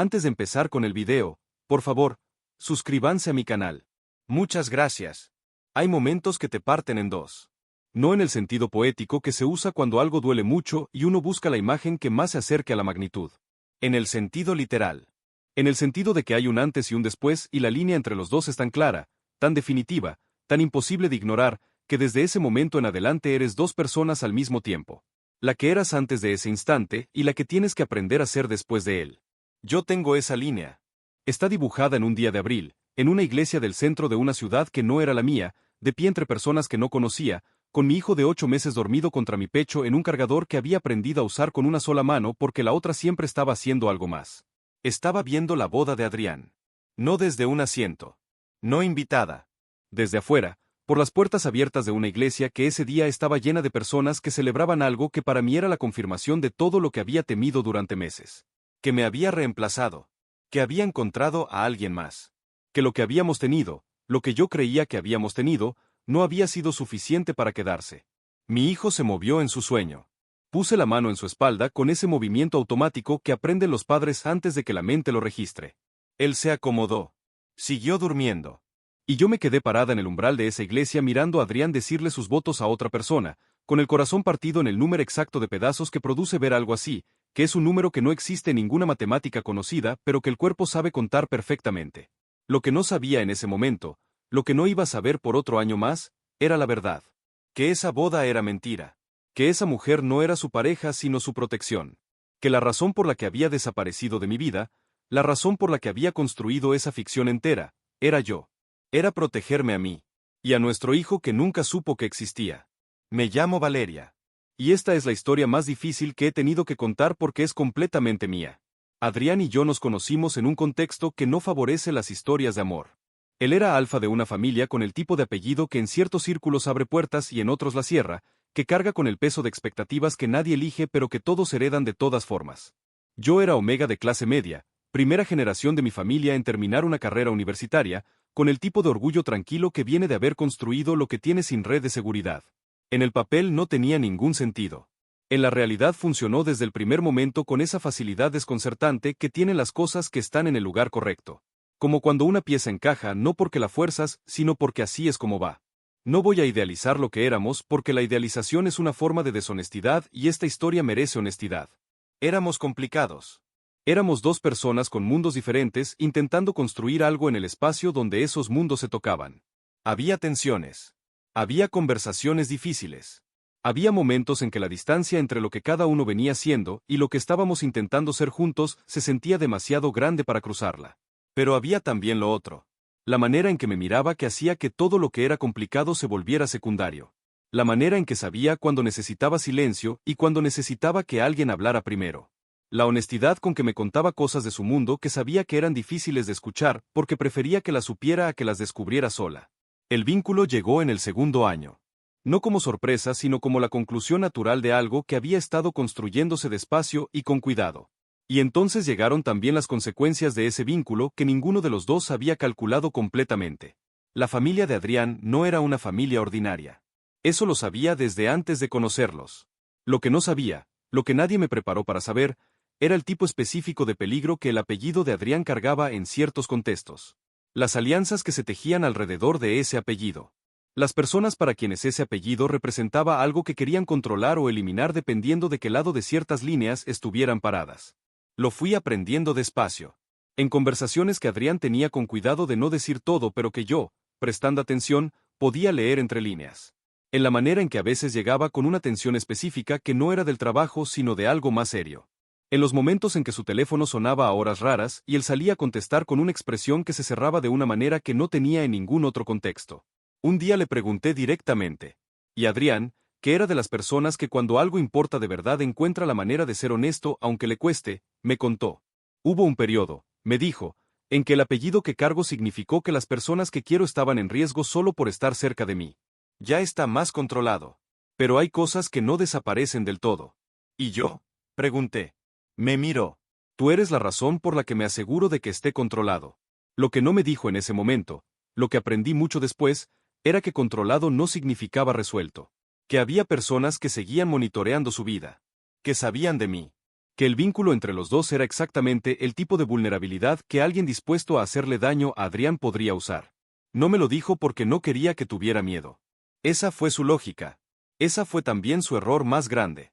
Antes de empezar con el video, por favor, suscríbanse a mi canal. Muchas gracias. Hay momentos que te parten en dos. No en el sentido poético que se usa cuando algo duele mucho y uno busca la imagen que más se acerque a la magnitud. En el sentido literal. En el sentido de que hay un antes y un después y la línea entre los dos es tan clara, tan definitiva, tan imposible de ignorar, que desde ese momento en adelante eres dos personas al mismo tiempo. La que eras antes de ese instante y la que tienes que aprender a ser después de él. Yo tengo esa línea. Está dibujada en un día de abril, en una iglesia del centro de una ciudad que no era la mía, de pie entre personas que no conocía, con mi hijo de 8 meses dormido contra mi pecho en un cargador que había aprendido a usar con una sola mano porque la otra siempre estaba haciendo algo más. Estaba viendo la boda de Adrián. No desde un asiento. No invitada. Desde afuera, por las puertas abiertas de una iglesia que ese día estaba llena de personas que celebraban algo que para mí era la confirmación de todo lo que había temido durante meses. Que me había reemplazado. Que había encontrado a alguien más. Que lo que habíamos tenido, lo que yo creía que habíamos tenido, no había sido suficiente para quedarse. Mi hijo se movió en su sueño. Puse la mano en su espalda con ese movimiento automático que aprenden los padres antes de que la mente lo registre. Él se acomodó. Siguió durmiendo. Y yo me quedé parada en el umbral de esa iglesia mirando a Adrián decirle sus votos a otra persona, con el corazón partido en el número exacto de pedazos que produce ver algo así, que es un número que no existe en ninguna matemática conocida, pero que el cuerpo sabe contar perfectamente. Lo que no sabía en ese momento, lo que no iba a saber por otro año más, era la verdad. Que esa boda era mentira. Que esa mujer no era su pareja sino su protección. Que la razón por la que había desaparecido de mi vida, la razón por la que había construido esa ficción entera, era yo. Era protegerme a mí. Y a nuestro hijo que nunca supo que existía. Me llamo Valeria. Y esta es la historia más difícil que he tenido que contar porque es completamente mía. Adrián y yo nos conocimos en un contexto que no favorece las historias de amor. Él era alfa de una familia con el tipo de apellido que en ciertos círculos abre puertas y en otros la cierra, que carga con el peso de expectativas que nadie elige pero que todos heredan de todas formas. Yo era omega de clase media, primera generación de mi familia en terminar una carrera universitaria, con el tipo de orgullo tranquilo que viene de haber construido lo que tiene sin red de seguridad. En el papel no tenía ningún sentido. En la realidad funcionó desde el primer momento con esa facilidad desconcertante que tienen las cosas que están en el lugar correcto. Como cuando una pieza encaja no porque la fuerzas, sino porque así es como va. No voy a idealizar lo que éramos porque la idealización es una forma de deshonestidad y esta historia merece honestidad. Éramos complicados. Éramos dos personas con mundos diferentes intentando construir algo en el espacio donde esos mundos se tocaban. Había tensiones. Había conversaciones difíciles. Había momentos en que la distancia entre lo que cada uno venía siendo y lo que estábamos intentando ser juntos se sentía demasiado grande para cruzarla. Pero había también lo otro. La manera en que me miraba que hacía que todo lo que era complicado se volviera secundario. La manera en que sabía cuando necesitaba silencio y cuando necesitaba que alguien hablara primero. La honestidad con que me contaba cosas de su mundo que sabía que eran difíciles de escuchar porque prefería que las supiera a que las descubriera sola. El vínculo llegó en el segundo año. No como sorpresa sino como la conclusión natural de algo que había estado construyéndose despacio y con cuidado. Y entonces llegaron también las consecuencias de ese vínculo que ninguno de los dos había calculado completamente. La familia de Adrián no era una familia ordinaria. Eso lo sabía desde antes de conocerlos. Lo que no sabía, lo que nadie me preparó para saber, era el tipo específico de peligro que el apellido de Adrián cargaba en ciertos contextos. Las alianzas que se tejían alrededor de ese apellido. Las personas para quienes ese apellido representaba algo que querían controlar o eliminar dependiendo de qué lado de ciertas líneas estuvieran paradas. Lo fui aprendiendo despacio. En conversaciones que Adrián tenía con cuidado de no decir todo pero que yo, prestando atención, podía leer entre líneas. En la manera en que a veces llegaba con una tensión específica que no era del trabajo sino de algo más serio. En los momentos en que su teléfono sonaba a horas raras y él salía a contestar con una expresión que se cerraba de una manera que no tenía en ningún otro contexto. Un día le pregunté directamente. Y Adrián, que era de las personas que cuando algo importa de verdad encuentra la manera de ser honesto aunque le cueste, me contó. Hubo un periodo, me dijo, en que el apellido que cargo significó que las personas que quiero estaban en riesgo solo por estar cerca de mí. Ya está más controlado. Pero hay cosas que no desaparecen del todo. ¿Y yo? Pregunté. Me miró. Tú eres la razón por la que me aseguro de que esté controlado. Lo que no me dijo en ese momento, lo que aprendí mucho después, era que controlado no significaba resuelto. Que había personas que seguían monitoreando su vida. Que sabían de mí. Que el vínculo entre los dos era exactamente el tipo de vulnerabilidad que alguien dispuesto a hacerle daño a Adrián podría usar. No me lo dijo porque no quería que tuviera miedo. Esa fue su lógica. Esa fue también su error más grande.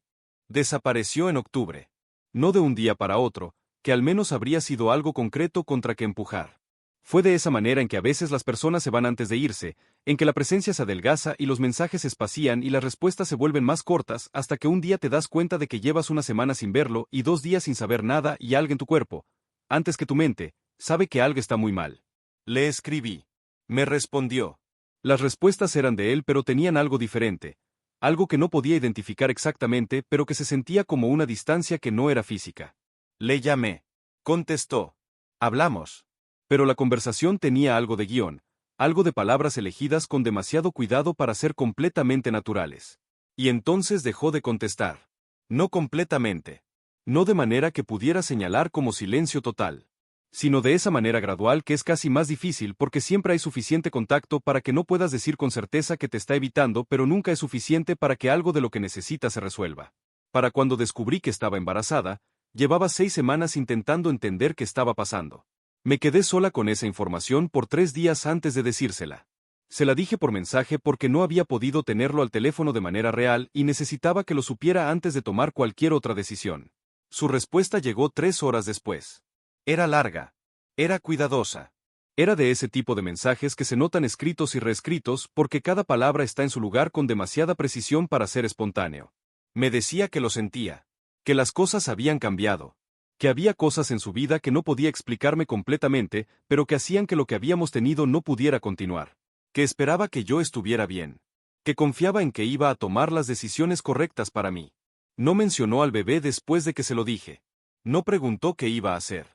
Desapareció en octubre. No de un día para otro, que al menos habría sido algo concreto contra que empujar. Fue de esa manera en que a veces las personas se van antes de irse, en que la presencia se adelgaza y los mensajes se espacían y las respuestas se vuelven más cortas hasta que un día te das cuenta de que llevas una semana sin verlo y 2 días sin saber nada y algo en tu cuerpo, antes que tu mente, sabe que algo está muy mal. Le escribí. Me respondió. Las respuestas eran de él pero tenían algo diferente, algo que no podía identificar exactamente pero que se sentía como una distancia que no era física. Le llamé. Contestó. Hablamos. Pero la conversación tenía algo de guión, algo de palabras elegidas con demasiado cuidado para ser completamente naturales. Y entonces dejó de contestar. No completamente. No de manera que pudiera señalar como silencio total, sino de esa manera gradual que es casi más difícil porque siempre hay suficiente contacto para que no puedas decir con certeza que te está evitando, pero nunca es suficiente para que algo de lo que necesitas se resuelva. Para cuando descubrí que estaba embarazada, llevaba 6 semanas intentando entender qué estaba pasando. Me quedé sola con esa información por 3 días antes de decírsela. Se la dije por mensaje porque no había podido tenerlo al teléfono de manera real y necesitaba que lo supiera antes de tomar cualquier otra decisión. Su respuesta llegó 3 horas después. Era larga. Era cuidadosa. Era de ese tipo de mensajes que se notan escritos y reescritos porque cada palabra está en su lugar con demasiada precisión para ser espontáneo. Me decía que lo sentía. Que las cosas habían cambiado. Que había cosas en su vida que no podía explicarme completamente, pero que hacían que lo que habíamos tenido no pudiera continuar. Que esperaba que yo estuviera bien. Que confiaba en que iba a tomar las decisiones correctas para mí. No mencionó al bebé después de que se lo dije. No preguntó qué iba a hacer.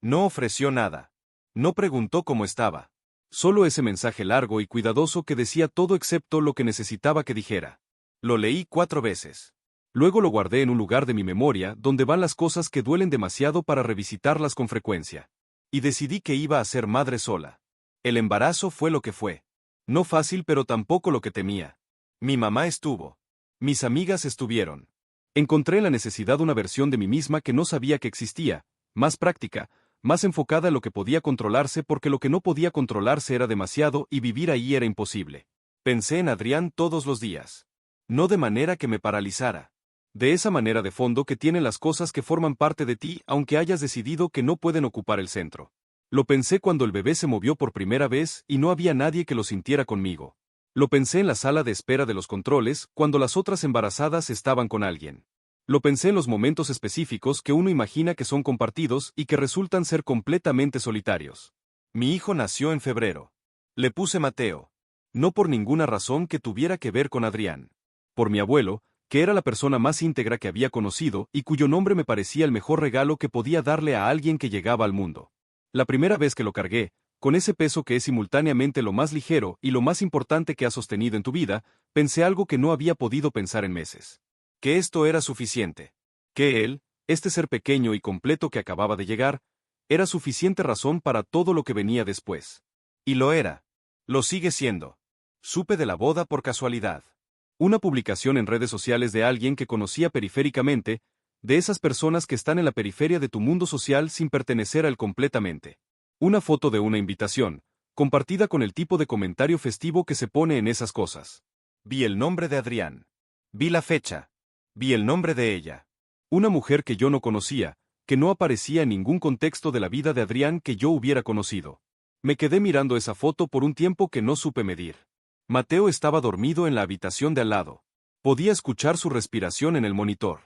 No ofreció nada. No preguntó cómo estaba. Solo ese mensaje largo y cuidadoso que decía todo excepto lo que necesitaba que dijera. Lo leí 4 veces. Luego lo guardé en un lugar de mi memoria donde van las cosas que duelen demasiado para revisitarlas con frecuencia. Y decidí que iba a ser madre sola. El embarazo fue lo que fue. No fácil pero tampoco lo que temía. Mi mamá estuvo. Mis amigas estuvieron. Encontré en la necesidad una versión de mí misma que no sabía que existía, más práctica, más enfocada en lo que podía controlarse porque lo que no podía controlarse era demasiado y vivir ahí era imposible. Pensé en Adrián todos los días. No de manera que me paralizara. De esa manera de fondo que tienen las cosas que forman parte de ti aunque hayas decidido que no pueden ocupar el centro. Lo pensé cuando el bebé se movió por primera vez y no había nadie que lo sintiera conmigo. Lo pensé en la sala de espera de los controles cuando las otras embarazadas estaban con alguien. Lo pensé en los momentos específicos que uno imagina que son compartidos y que resultan ser completamente solitarios. Mi hijo nació en febrero. Le puse Mateo. No por ninguna razón que tuviera que ver con Adrián. Por mi abuelo, que era la persona más íntegra que había conocido y cuyo nombre me parecía el mejor regalo que podía darle a alguien que llegaba al mundo. La primera vez que lo cargué, con ese peso que es simultáneamente lo más ligero y lo más importante que has sostenido en tu vida, pensé algo que no había podido pensar en meses. Que esto era suficiente. Que él, este ser pequeño y completo que acababa de llegar, era suficiente razón para todo lo que venía después. Y lo era. Lo sigue siendo. Supe de la boda por casualidad. Una publicación en redes sociales de alguien que conocía periféricamente, de esas personas que están en la periferia de tu mundo social sin pertenecer a él completamente. Una foto de una invitación, compartida con el tipo de comentario festivo que se pone en esas cosas. Vi el nombre de Adrián. Vi la fecha. Vi el nombre de ella. Una mujer que yo no conocía, que no aparecía en ningún contexto de la vida de Adrián que yo hubiera conocido. Me quedé mirando esa foto por un tiempo que no supe medir. Mateo estaba dormido en la habitación de al lado. Podía escuchar su respiración en el monitor.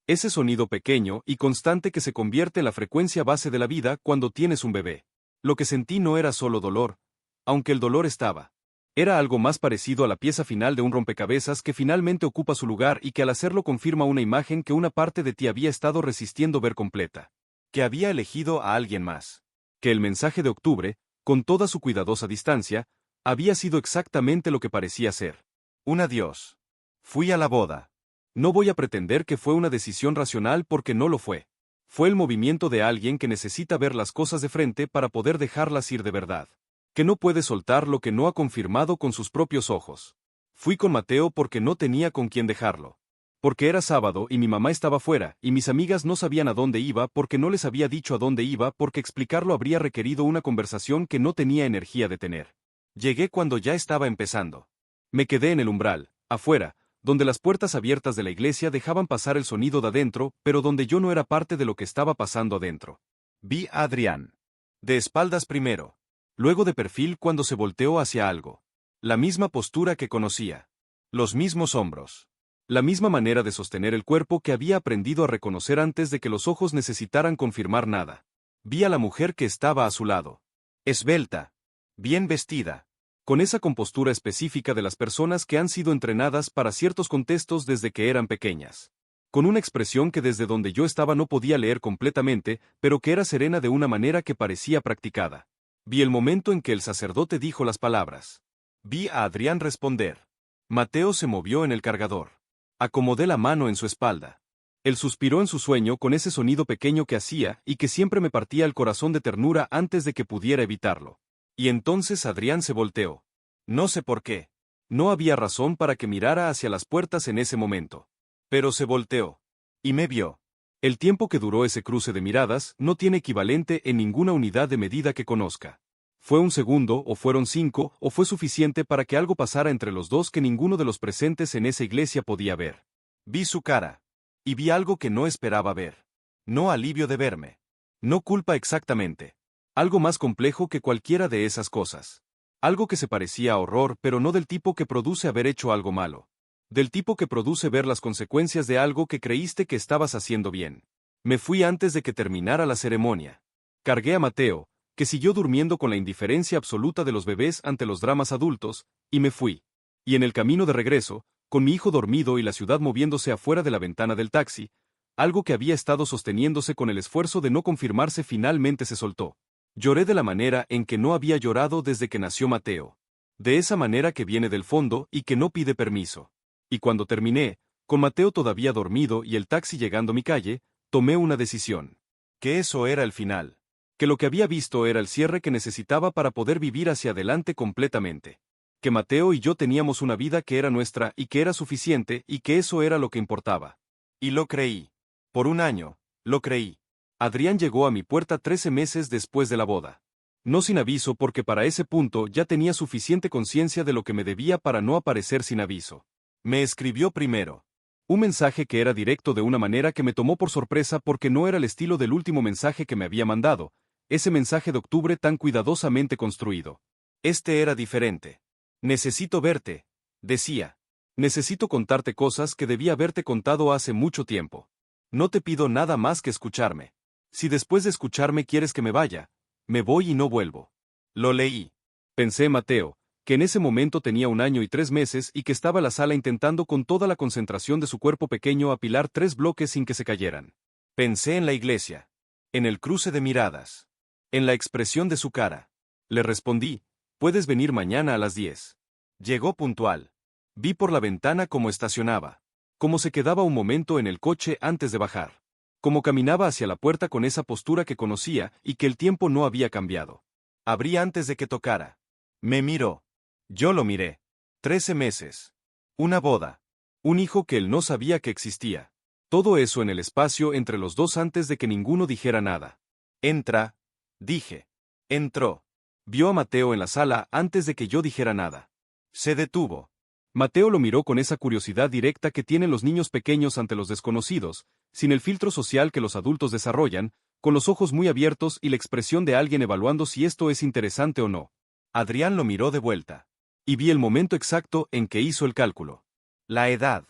Ese sonido pequeño y constante que se convierte en la frecuencia base de la vida cuando tienes un bebé. Lo que sentí no era solo dolor, aunque el dolor estaba. Era algo más parecido a la pieza final de un rompecabezas que finalmente ocupa su lugar y que al hacerlo confirma una imagen que una parte de ti había estado resistiendo ver completa. Que había elegido a alguien más. Que el mensaje de octubre, con toda su cuidadosa distancia, había sido exactamente lo que parecía ser. Un adiós. Fui a la boda. No voy a pretender que fue una decisión racional porque no lo fue. Fue el movimiento de alguien que necesita ver las cosas de frente para poder dejarlas ir de verdad. Que no puede soltar lo que no ha confirmado con sus propios ojos. Fui con Mateo porque no tenía con quién dejarlo. Porque era sábado y mi mamá estaba fuera, y mis amigas no sabían a dónde iba porque no les había dicho a dónde iba porque explicarlo habría requerido una conversación que no tenía energía de tener. Llegué cuando ya estaba empezando. Me quedé en el umbral, afuera, donde las puertas abiertas de la iglesia dejaban pasar el sonido de adentro, pero donde yo no era parte de lo que estaba pasando adentro. Vi a Adrián. De espaldas primero. Luego de perfil cuando se volteó hacia algo. La misma postura que conocía. Los mismos hombros. La misma manera de sostener el cuerpo que había aprendido a reconocer antes de que los ojos necesitaran confirmar nada. Vi a la mujer que estaba a su lado. Esbelta. Bien vestida. Con esa compostura específica de las personas que han sido entrenadas para ciertos contextos desde que eran pequeñas. Con una expresión que desde donde yo estaba no podía leer completamente, pero que era serena de una manera que parecía practicada. Vi el momento en que el sacerdote dijo las palabras. Vi a Adrián responder. Mateo se movió en el cargador. Acomodé la mano en su espalda. Él suspiró en su sueño con ese sonido pequeño que hacía y que siempre me partía el corazón de ternura antes de que pudiera evitarlo. Y entonces Adrián se volteó. No sé por qué. No había razón para que mirara hacia las puertas en ese momento. Pero se volteó. Y me vio. El tiempo que duró ese cruce de miradas no tiene equivalente en ninguna unidad de medida que conozca. ¿Fue un segundo, o fueron 5, o fue suficiente para que algo pasara entre los dos que ninguno de los presentes en esa iglesia podía ver? Vi su cara. Y vi algo que no esperaba ver. No alivio de verme. No culpa exactamente. Algo más complejo que cualquiera de esas cosas. Algo que se parecía a horror, pero no del tipo que produce haber hecho algo malo. Del tipo que produce ver las consecuencias de algo que creíste que estabas haciendo bien. Me fui antes de que terminara la ceremonia. Cargué a Mateo, que siguió durmiendo con la indiferencia absoluta de los bebés ante los dramas adultos, y me fui. Y en el camino de regreso, con mi hijo dormido y la ciudad moviéndose afuera de la ventana del taxi, algo que había estado sosteniéndose con el esfuerzo de no confirmarse finalmente se soltó. Lloré de la manera en que no había llorado desde que nació Mateo. De esa manera que viene del fondo y que no pide permiso. Y cuando terminé, con Mateo todavía dormido y el taxi llegando a mi calle, tomé una decisión. Que eso era el final. Que lo que había visto era el cierre que necesitaba para poder vivir hacia adelante completamente. Que Mateo y yo teníamos una vida que era nuestra y que era suficiente y que eso era lo que importaba. Y lo creí. Por un año, lo creí. Adrián llegó a mi puerta 13 meses después de la boda. No sin aviso porque para ese punto ya tenía suficiente conciencia de lo que me debía para no aparecer sin aviso. Me escribió primero. Un mensaje que era directo de una manera que me tomó por sorpresa porque no era el estilo del último mensaje que me había mandado, ese mensaje de octubre tan cuidadosamente construido. Este era diferente. Necesito verte, decía. Necesito contarte cosas que debía haberte contado hace mucho tiempo. No te pido nada más que escucharme. Si después de escucharme quieres que me vaya, me voy y no vuelvo. Lo leí. Pensé, Mateo, que en ese momento tenía 1 año y 3 meses y que estaba en la sala intentando con toda la concentración de su cuerpo pequeño apilar 3 bloques sin que se cayeran. Pensé en la iglesia. En el cruce de miradas. En la expresión de su cara. Le respondí, puedes venir mañana a las 10. Llegó puntual. Vi por la ventana cómo estacionaba. Cómo se quedaba un momento en el coche antes de bajar. Cómo caminaba hacia la puerta con esa postura que conocía y que el tiempo no había cambiado. Abrí antes de que tocara. Me miró. Yo lo miré. 13 meses. Una boda. Un hijo que él no sabía que existía. Todo eso en el espacio entre los dos antes de que ninguno dijera nada. Entra, dije. Entró. Vio a Mateo en la sala antes de que yo dijera nada. Se detuvo. Mateo lo miró con esa curiosidad directa que tienen los niños pequeños ante los desconocidos, sin el filtro social que los adultos desarrollan, con los ojos muy abiertos y la expresión de alguien evaluando si esto es interesante o no. Adrián lo miró de vuelta. Y vi el momento exacto en que hizo el cálculo. La edad.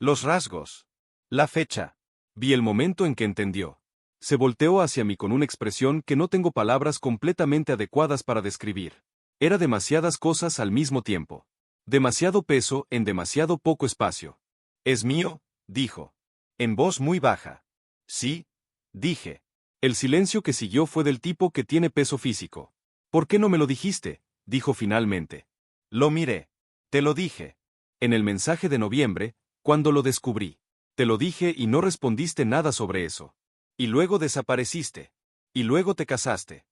Los rasgos. La fecha. Vi el momento en que entendió. Se volteó hacia mí con una expresión que no tengo palabras completamente adecuadas para describir. Era demasiadas cosas al mismo tiempo. Demasiado peso en demasiado poco espacio. ¿Es mío?, dijo. En voz muy baja. Sí, dije. El silencio que siguió fue del tipo que tiene peso físico. ¿Por qué no me lo dijiste?, dijo finalmente. Lo miré. Te lo dije. En el mensaje de noviembre, cuando lo descubrí. Te lo dije y no respondiste nada sobre eso. Y luego desapareciste. Y luego te casaste.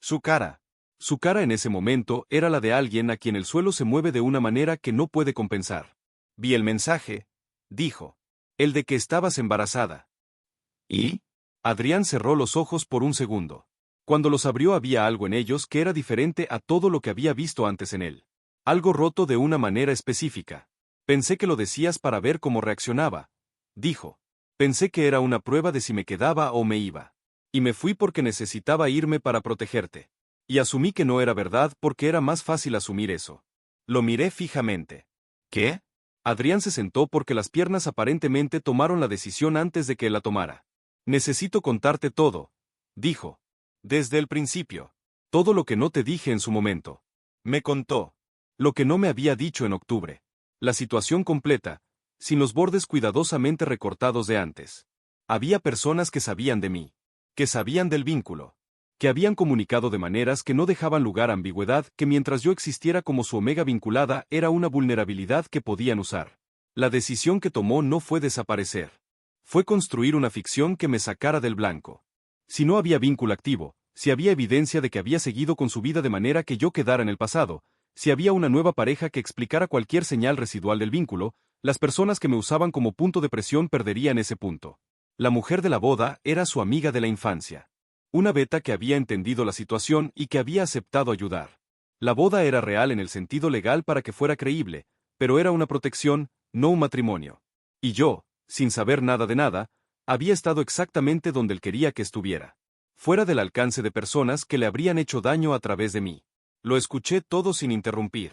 Su cara. Su cara en ese momento era la de alguien a quien el suelo se mueve de una manera que no puede compensar. Vi el mensaje, dijo. El de que estabas embarazada. ¿Y? Adrián cerró los ojos por un segundo. Cuando los abrió había algo en ellos que era diferente a todo lo que había visto antes en él. Algo roto de una manera específica. Pensé que lo decías para ver cómo reaccionaba, dijo. Pensé que era una prueba de si me quedaba o me iba. Y me fui porque necesitaba irme para protegerte. Y asumí que no era verdad porque era más fácil asumir eso. Lo miré fijamente. ¿Qué? Adrián se sentó porque las piernas aparentemente tomaron la decisión antes de que él la tomara. Necesito contarte todo, dijo. Desde el principio. Todo lo que no te dije en su momento. Me contó. Lo que no me había dicho en octubre. La situación completa, sin los bordes cuidadosamente recortados de antes. Había personas que sabían de mí. Que sabían del vínculo. Que habían comunicado de maneras que no dejaban lugar a ambigüedad, que mientras yo existiera como su omega vinculada era una vulnerabilidad que podían usar. La decisión que tomó no fue desaparecer. Fue construir una ficción que me sacara del blanco. Si no había vínculo activo, si había evidencia de que había seguido con su vida de manera que yo quedara en el pasado, si había una nueva pareja que explicara cualquier señal residual del vínculo, las personas que me usaban como punto de presión perderían ese punto. La mujer de la boda era su amiga de la infancia. Una beta que había entendido la situación y que había aceptado ayudar. La boda era real en el sentido legal para que fuera creíble, pero era una protección, no un matrimonio. Y yo, sin saber nada de nada, había estado exactamente donde él quería que estuviera. Fuera del alcance de personas que le habrían hecho daño a través de mí. Lo escuché todo sin interrumpir.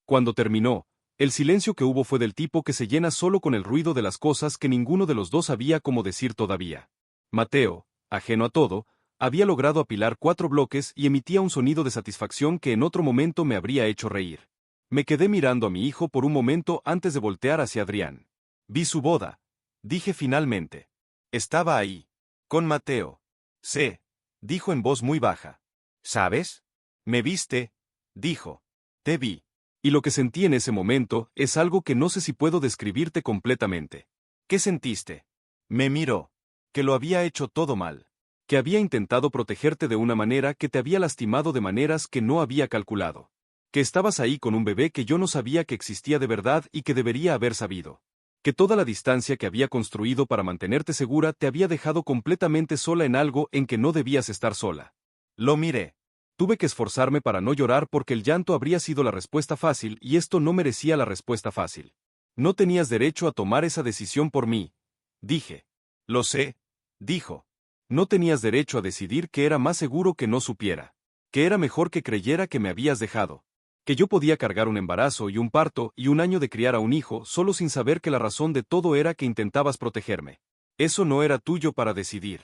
Cuando terminó, el silencio que hubo fue del tipo que se llena solo con el ruido de las cosas que ninguno de los dos sabía cómo decir todavía. Mateo, ajeno a todo, había logrado apilar 4 bloques y emitía un sonido de satisfacción que en otro momento me habría hecho reír. Me quedé mirando a mi hijo por un momento antes de voltear hacia Adrián. Vi su boda. Dije finalmente. Estaba ahí. Con Mateo. Sé. Dijo en voz muy baja. ¿Sabes? Me viste. Dijo. Te vi. Y lo que sentí en ese momento es algo que no sé si puedo describirte completamente. ¿Qué sentiste? Me miró. Que lo había hecho todo mal. Que había intentado protegerte de una manera que te había lastimado de maneras que no había calculado. Que estabas ahí con un bebé que yo no sabía que existía de verdad y que debería haber sabido. Que toda la distancia que había construido para mantenerte segura te había dejado completamente sola en algo en que no debías estar sola. Lo miré. Tuve que esforzarme para no llorar porque el llanto habría sido la respuesta fácil y esto no merecía la respuesta fácil. No tenías derecho a tomar esa decisión por mí. Dije. Lo sé. Dijo. No tenías derecho a decidir que era más seguro que no supiera. Que era mejor que creyera que me habías dejado. Que yo podía cargar un embarazo y un parto y un año de criar a un hijo solo sin saber que la razón de todo era que intentabas protegerme. Eso no era tuyo para decidir.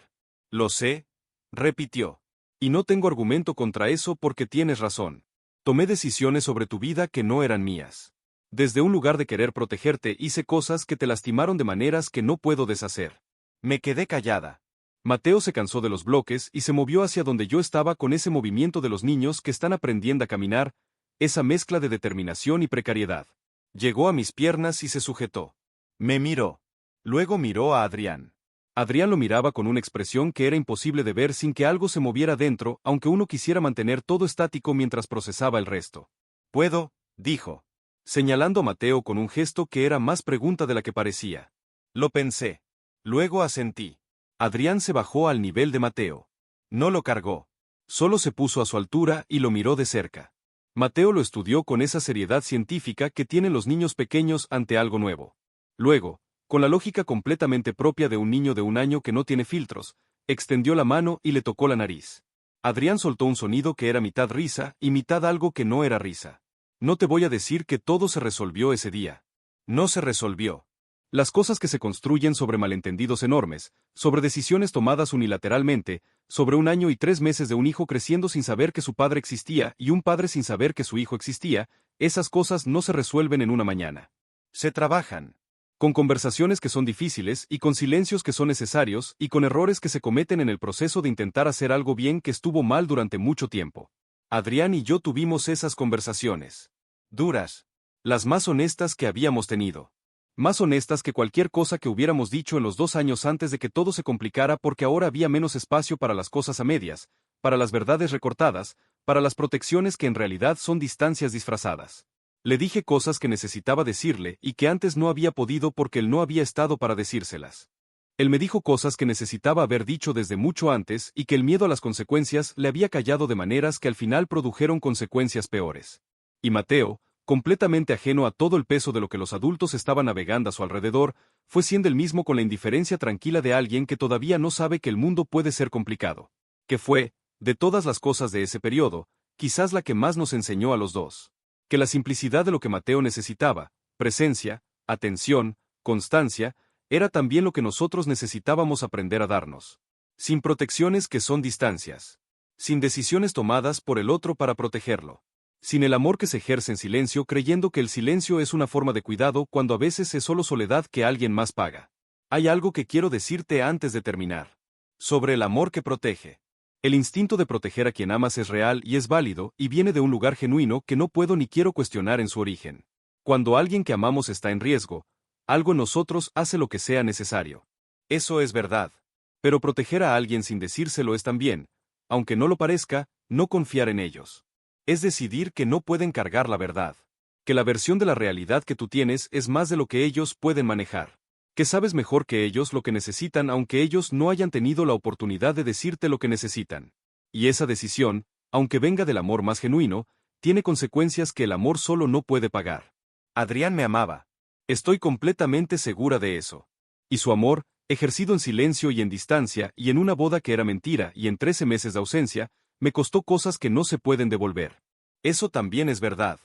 Lo sé, repitió. Y no tengo argumento contra eso porque tienes razón. Tomé decisiones sobre tu vida que no eran mías. Desde un lugar de querer protegerte hice cosas que te lastimaron de maneras que no puedo deshacer. Me quedé callada. Mateo se cansó de los bloques y se movió hacia donde yo estaba con ese movimiento de los niños que están aprendiendo a caminar, esa mezcla de determinación y precariedad. Llegó a mis piernas y se sujetó. Me miró. Luego miró a Adrián. Adrián lo miraba con una expresión que era imposible de ver sin que algo se moviera dentro, aunque uno quisiera mantener todo estático mientras procesaba el resto. «Puedo», dijo, señalando a Mateo con un gesto que era más pregunta de la que parecía. Lo pensé. Luego asentí. Adrián se bajó al nivel de Mateo. No lo cargó. Solo se puso a su altura y lo miró de cerca. Mateo lo estudió con esa seriedad científica que tienen los niños pequeños ante algo nuevo. Luego, con la lógica completamente propia de un niño de 1 año que no tiene filtros, extendió la mano y le tocó la nariz. Adrián soltó un sonido que era mitad risa y mitad algo que no era risa. No te voy a decir que todo se resolvió ese día. No se resolvió. Las cosas que se construyen sobre malentendidos enormes, sobre decisiones tomadas unilateralmente, sobre 1 año y 3 meses de un hijo creciendo sin saber que su padre existía y un padre sin saber que su hijo existía, esas cosas no se resuelven en una mañana. Se trabajan. Con conversaciones que son difíciles y con silencios que son necesarios y con errores que se cometen en el proceso de intentar hacer algo bien que estuvo mal durante mucho tiempo. Adrián y yo tuvimos esas conversaciones. Duras. Las más honestas que habíamos tenido. Más honestas que cualquier cosa que hubiéramos dicho en los 2 años antes de que todo se complicara porque ahora había menos espacio para las cosas a medias, para las verdades recortadas, para las protecciones que en realidad son distancias disfrazadas. Le dije cosas que necesitaba decirle y que antes no había podido porque él no había estado para decírselas. Él me dijo cosas que necesitaba haber dicho desde mucho antes y que el miedo a las consecuencias le había callado de maneras que al final produjeron consecuencias peores. Y Mateo, completamente ajeno a todo el peso de lo que los adultos estaban navegando a su alrededor, fue siendo el mismo con la indiferencia tranquila de alguien que todavía no sabe que el mundo puede ser complicado. Que fue, de todas las cosas de ese periodo, quizás la que más nos enseñó a los dos. Que la simplicidad de lo que Mateo necesitaba, presencia, atención, constancia, era también lo que nosotros necesitábamos aprender a darnos. Sin protecciones que son distancias. Sin decisiones tomadas por el otro para protegerlo. Sin el amor que se ejerce en silencio creyendo que el silencio es una forma de cuidado cuando a veces es solo soledad que alguien más paga. Hay algo que quiero decirte antes de terminar. Sobre el amor que protege. El instinto de proteger a quien amas es real y es válido y viene de un lugar genuino que no puedo ni quiero cuestionar en su origen. Cuando alguien que amamos está en riesgo, algo en nosotros hace lo que sea necesario. Eso es verdad. Pero proteger a alguien sin decírselo es también, aunque no lo parezca, no confiar en ellos. Es decidir que no pueden cargar la verdad. Que la versión de la realidad que tú tienes es más de lo que ellos pueden manejar. Que sabes mejor que ellos lo que necesitan aunque ellos no hayan tenido la oportunidad de decirte lo que necesitan. Y esa decisión, aunque venga del amor más genuino, tiene consecuencias que el amor solo no puede pagar. Adrián me amaba. Estoy completamente segura de eso. Y su amor, ejercido en silencio y en distancia, y en una boda que era mentira y en 13 meses de ausencia, me costó cosas que no se pueden devolver. Eso también es verdad.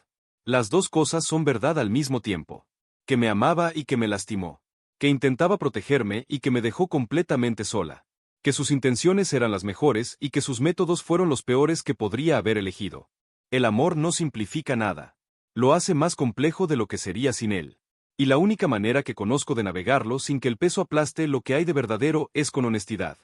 Las dos cosas son verdad al mismo tiempo. Que me amaba y que me lastimó. Que intentaba protegerme y que me dejó completamente sola. Que sus intenciones eran las mejores y que sus métodos fueron los peores que podría haber elegido. El amor no simplifica nada. Lo hace más complejo de lo que sería sin él. Y la única manera que conozco de navegarlo sin que el peso aplaste lo que hay de verdadero es con honestidad.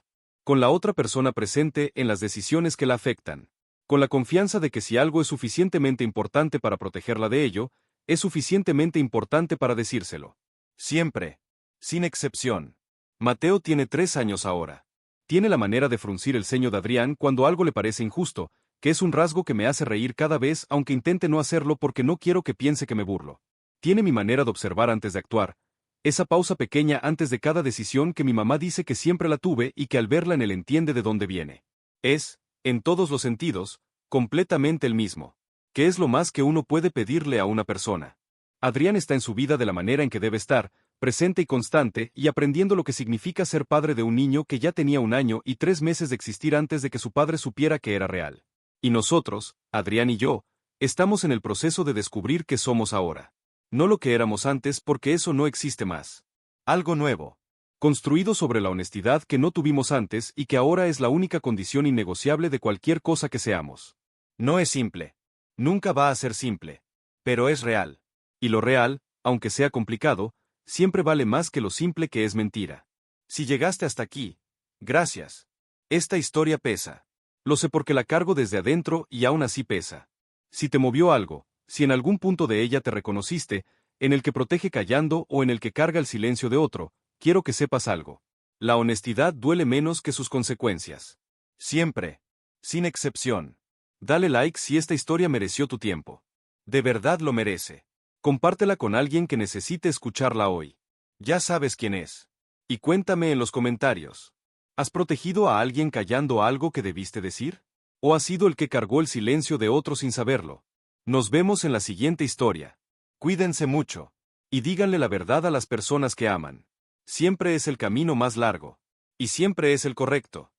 Con la otra persona presente en las decisiones que la afectan. Con la confianza de que si algo es suficientemente importante para protegerla de ello, es suficientemente importante para decírselo. Siempre. Sin excepción. Mateo tiene 3 años ahora. Tiene la manera de fruncir el ceño de Adrián cuando algo le parece injusto, que es un rasgo que me hace reír cada vez aunque intente no hacerlo porque no quiero que piense que me burlo. Tiene mi manera de observar antes de actuar, esa pausa pequeña antes de cada decisión que mi mamá dice que siempre la tuve y que al verla en él entiende de dónde viene. Es, en todos los sentidos, completamente el mismo. ¿Qué es lo más que uno puede pedirle a una persona? Adrián está en su vida de la manera en que debe estar, presente y constante, y aprendiendo lo que significa ser padre de un niño que ya tenía 1 año y 3 meses de existir antes de que su padre supiera que era real. Y nosotros, Adrián y yo, estamos en el proceso de descubrir qué somos ahora. No lo que éramos antes porque eso no existe más. Algo nuevo. Construido sobre la honestidad que no tuvimos antes y que ahora es la única condición innegociable de cualquier cosa que seamos. No es simple. Nunca va a ser simple. Pero es real. Y lo real, aunque sea complicado, siempre vale más que lo simple que es mentira. Si llegaste hasta aquí, gracias. Esta historia pesa. Lo sé porque la cargo desde adentro y aún así pesa. Si te movió algo, si en algún punto de ella te reconociste, en el que protege callando o en el que carga el silencio de otro, quiero que sepas algo. La honestidad duele menos que sus consecuencias. Siempre. Sin excepción. Dale like si esta historia mereció tu tiempo. De verdad lo merece. Compártela con alguien que necesite escucharla hoy. Ya sabes quién es. Y cuéntame en los comentarios. ¿Has protegido a alguien callando algo que debiste decir? ¿O has sido el que cargó el silencio de otro sin saberlo? Nos vemos en la siguiente historia. Cuídense mucho. Y díganle la verdad a las personas que aman. Siempre es el camino más largo. Y siempre es el correcto.